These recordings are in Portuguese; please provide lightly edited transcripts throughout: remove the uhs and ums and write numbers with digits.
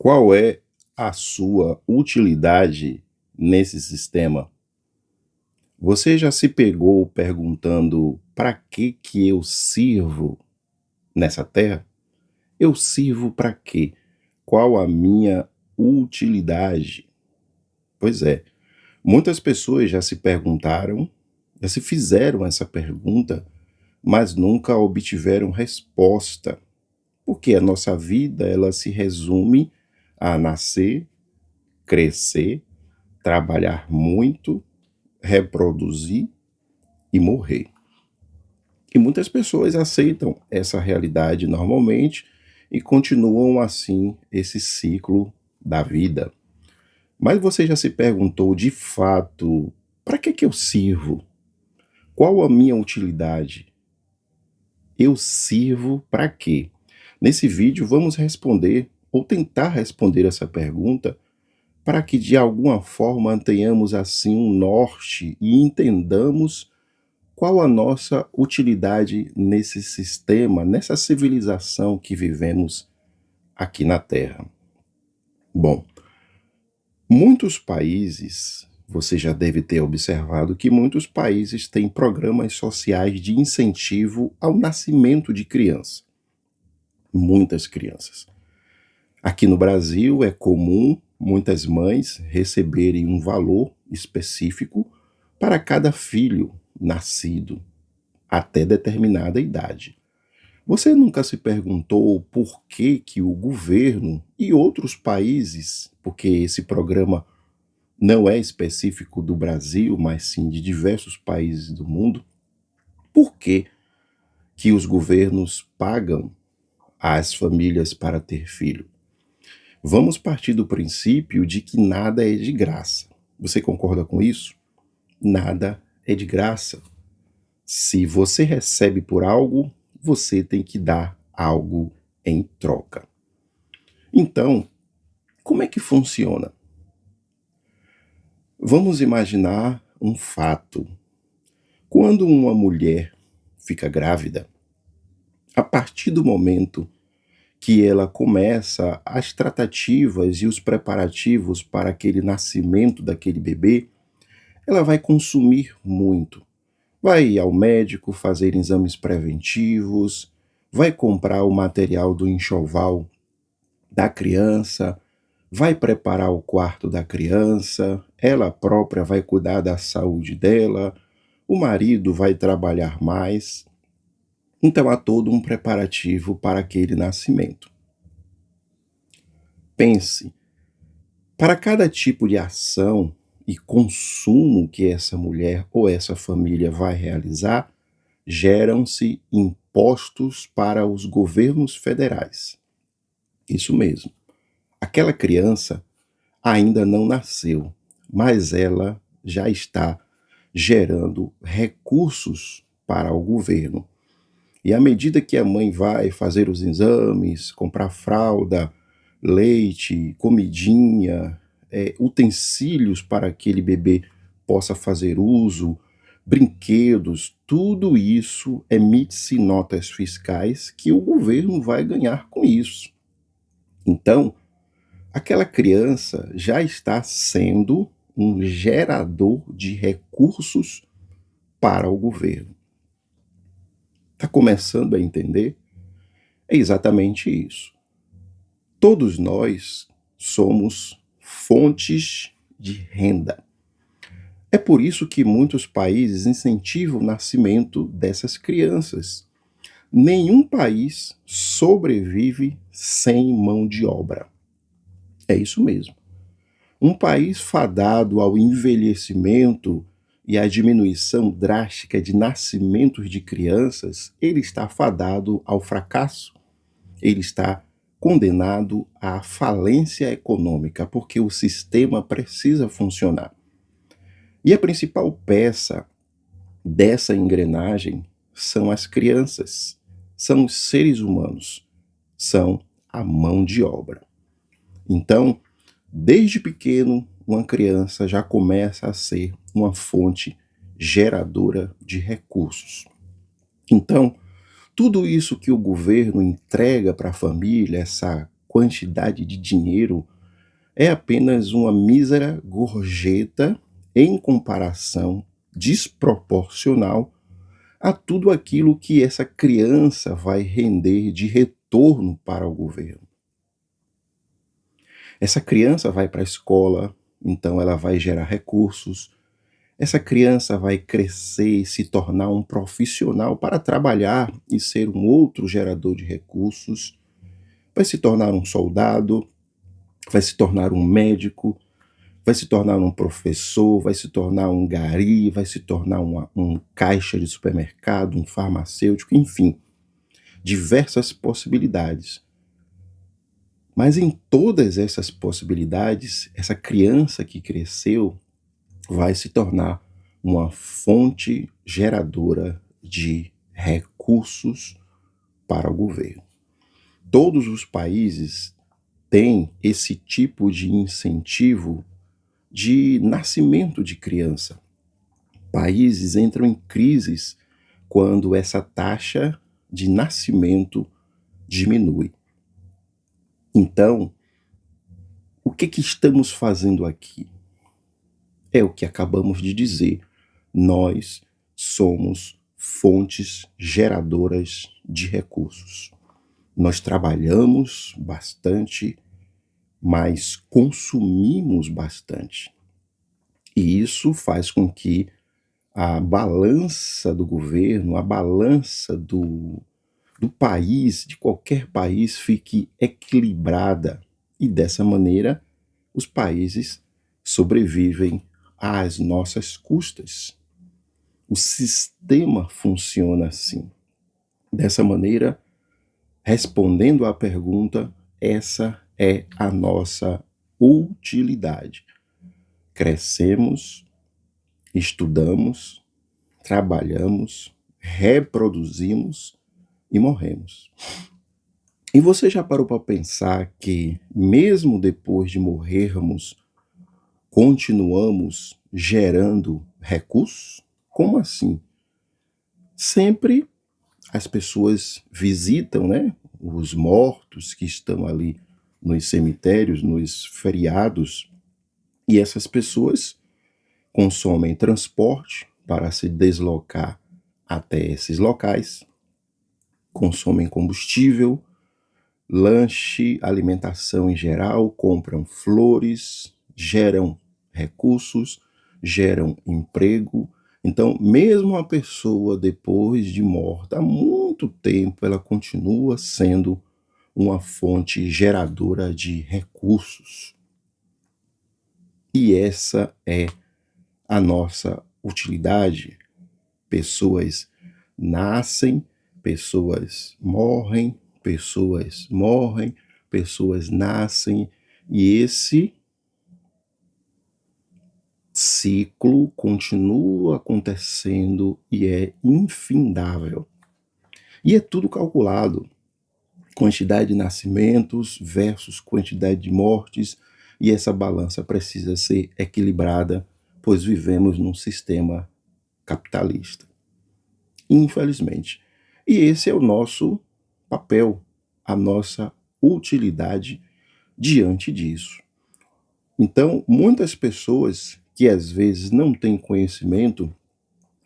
Qual é a sua utilidade nesse sistema? Você já se pegou perguntando: "Para que que eu sirvo nessa terra? Eu sirvo para quê? Qual a minha utilidade?" Pois é, muitas pessoas já se perguntaram, já se fizeram essa pergunta, mas nunca obtiveram resposta, porque a nossa vida ela se resume a nascer, crescer, trabalhar muito, reproduzir e morrer. E muitas pessoas aceitam essa realidade normalmente e continuam assim esse ciclo da vida. Mas você já se perguntou de fato: para que que eu sirvo? Qual a minha utilidade? Eu sirvo para quê? Nesse vídeo vamos responder ou tentar responder essa pergunta para que de alguma forma tenhamos assim um norte e entendamos qual a nossa utilidade nesse sistema, nessa civilização que vivemos aqui na Terra. Bom, muitos países, você já deve ter observado que muitos países têm programas sociais de incentivo ao nascimento de criança, muitas crianças. Aqui no Brasil é comum muitas mães receberem um valor específico para cada filho nascido até determinada idade. Você nunca se perguntou por que que o governo e outros países, porque esse programa não é específico do Brasil, mas sim de diversos países do mundo, por que que os governos pagam às famílias para ter filho? Vamos partir do princípio de que nada é de graça. Você concorda com isso? Nada é de graça. Se você recebe por algo, você tem que dar algo em troca. Então, como é que funciona? Vamos imaginar um fato. Quando uma mulher fica grávida, a partir do momento que ela começa as tratativas e os preparativos para aquele nascimento daquele bebê, ela vai consumir muito. Vai ao médico fazer exames preventivos, vai comprar o material do enxoval da criança, vai preparar o quarto da criança, ela própria vai cuidar da saúde dela, o marido vai trabalhar mais. Então há todo um preparativo para aquele nascimento. Pense, para cada tipo de ação e consumo que essa mulher ou essa família vai realizar, geram-se impostos para os governos federais. Isso mesmo. Aquela criança ainda não nasceu, mas ela já está gerando recursos para o governo. E à medida que a mãe vai fazer os exames, comprar fralda, leite, comidinha, utensílios para que aquele bebê possa fazer uso, brinquedos, tudo isso emite-se notas fiscais que o governo vai ganhar com isso. Então, aquela criança já está sendo um gerador de recursos para o governo. Está começando a entender? É exatamente isso. Todos nós somos fontes de renda. É por isso que muitos países incentivam o nascimento dessas crianças. Nenhum país sobrevive sem mão de obra. É isso mesmo. Um país fadado ao envelhecimento e à diminuição drástica de nascimentos de crianças, ele está fadado ao fracasso. Ele está condenado à falência econômica, porque o sistema precisa funcionar. E a principal peça dessa engrenagem são as crianças, são os seres humanos, são a mão de obra. Então, desde pequeno, uma criança já começa a ser uma fonte geradora de recursos. Então, tudo isso que o governo entrega para a família, essa quantidade de dinheiro é apenas uma mísera gorjeta em comparação desproporcional a tudo aquilo que essa criança vai render de retorno para o governo. Essa criança vai para a escola, então ela vai gerar recursos. Essa criança vai crescer e se tornar um profissional para trabalhar e ser um outro gerador de recursos. Vai se tornar um soldado, vai se tornar um médico, vai se tornar um professor, vai se tornar um gari, vai se tornar um caixa de supermercado, um farmacêutico, enfim, diversas possibilidades. Mas em todas essas possibilidades, essa criança que cresceu vai se tornar uma fonte geradora de recursos para o governo. Todos os países têm esse tipo de incentivo de nascimento de criança. Países entram em crises quando essa taxa de nascimento diminui. Então, o que estamos fazendo aqui? É o que acabamos de dizer. Nós somos fontes geradoras de recursos. Nós trabalhamos bastante, mas consumimos bastante. E isso faz com que a balança do governo, a balança do país, de qualquer país, fique equilibrada. E dessa maneira, os países sobrevivem às nossas custas. O sistema funciona assim. Dessa maneira, respondendo à pergunta, essa é a nossa utilidade. Crescemos, estudamos, trabalhamos, reproduzimos e morremos. E você já parou para pensar que, mesmo depois de morrermos, continuamos gerando recursos? Como assim? Sempre as pessoas visitam, né, os mortos que estão ali nos cemitérios, nos feriados, e essas pessoas consomem transporte para se deslocar até esses locais, consomem combustível, lanche, alimentação em geral, compram flores, geram recursos, geram emprego. Então, mesmo a pessoa depois de morta há muito tempo, ela continua sendo uma fonte geradora de recursos. E essa é a nossa utilidade. Pessoas nascem, pessoas morrem, pessoas nascem, e esse ciclo continua acontecendo e é infindável. E é tudo calculado. Quantidade de nascimentos versus quantidade de mortes, e essa balança precisa ser equilibrada, pois vivemos num sistema capitalista. Infelizmente. E esse é o nosso papel, a nossa utilidade diante disso. Então, muitas pessoas que às vezes não têm conhecimento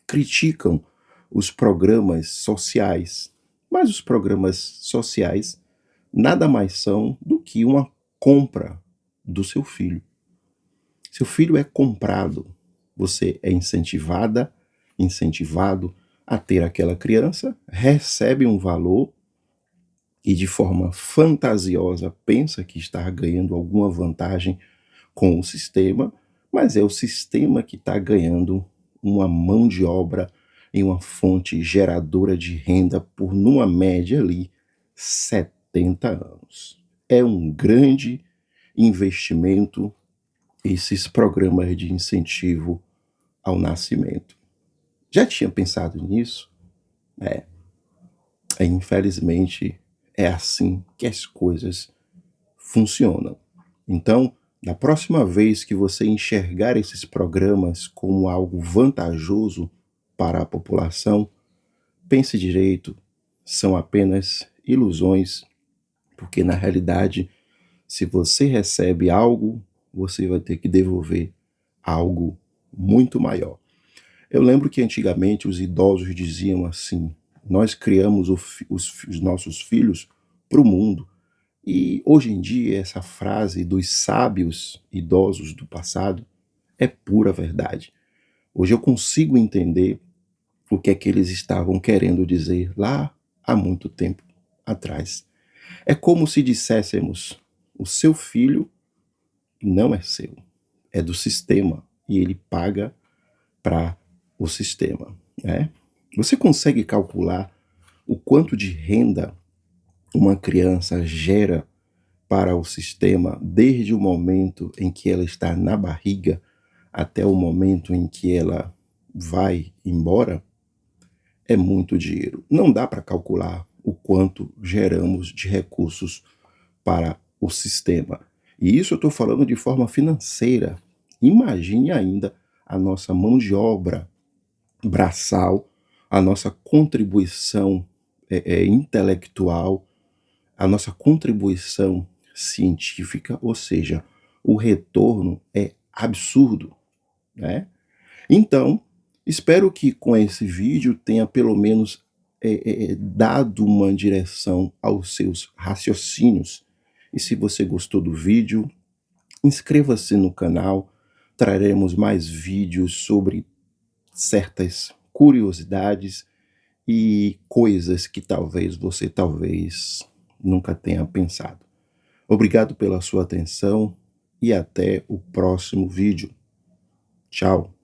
criticam os programas sociais, mas os programas sociais nada mais são do que uma compra do seu filho. Seu filho é comprado, você é incentivado a ter aquela criança, recebe um valor e de forma fantasiosa pensa que está ganhando alguma vantagem com o sistema, mas é o sistema que está ganhando uma mão de obra em uma fonte geradora de renda por, numa média ali, 70 anos. É um grande investimento esses programas de incentivo ao nascimento. Já tinha pensado nisso? Infelizmente, é assim que as coisas funcionam. Então, da próxima vez que você enxergar esses programas como algo vantajoso para a população, pense direito, são apenas ilusões, porque na realidade Se você recebe algo, você vai ter que devolver algo muito maior. Eu lembro que antigamente os idosos diziam assim: nós criamos os nossos filhos para o mundo. E hoje em dia, essa frase dos sábios idosos do passado é pura verdade. Hoje eu consigo entender o que é que eles estavam querendo dizer lá há muito tempo atrás. É como se disséssemos: o seu filho não é seu, é do sistema e ele paga para o sistema, né? Você consegue calcular o quanto de renda uma criança gera para o sistema desde o momento em que ela está na barriga até o momento em que ela vai embora? É muito dinheiro. Não dá para calcular o quanto geramos de recursos para o sistema. E isso eu estou falando de forma financeira. Imagine ainda a nossa mão de obra braçal, a nossa contribuição intelectual, a nossa contribuição científica, ou seja, o retorno é absurdo, né? Então, espero que com esse vídeo tenha pelo menos dado uma direção aos seus raciocínios. E se você gostou do vídeo, inscreva-se no canal, traremos mais vídeos sobre certas curiosidades e coisas que talvez nunca tenha pensado. Obrigado pela sua atenção e até o próximo vídeo. Tchau.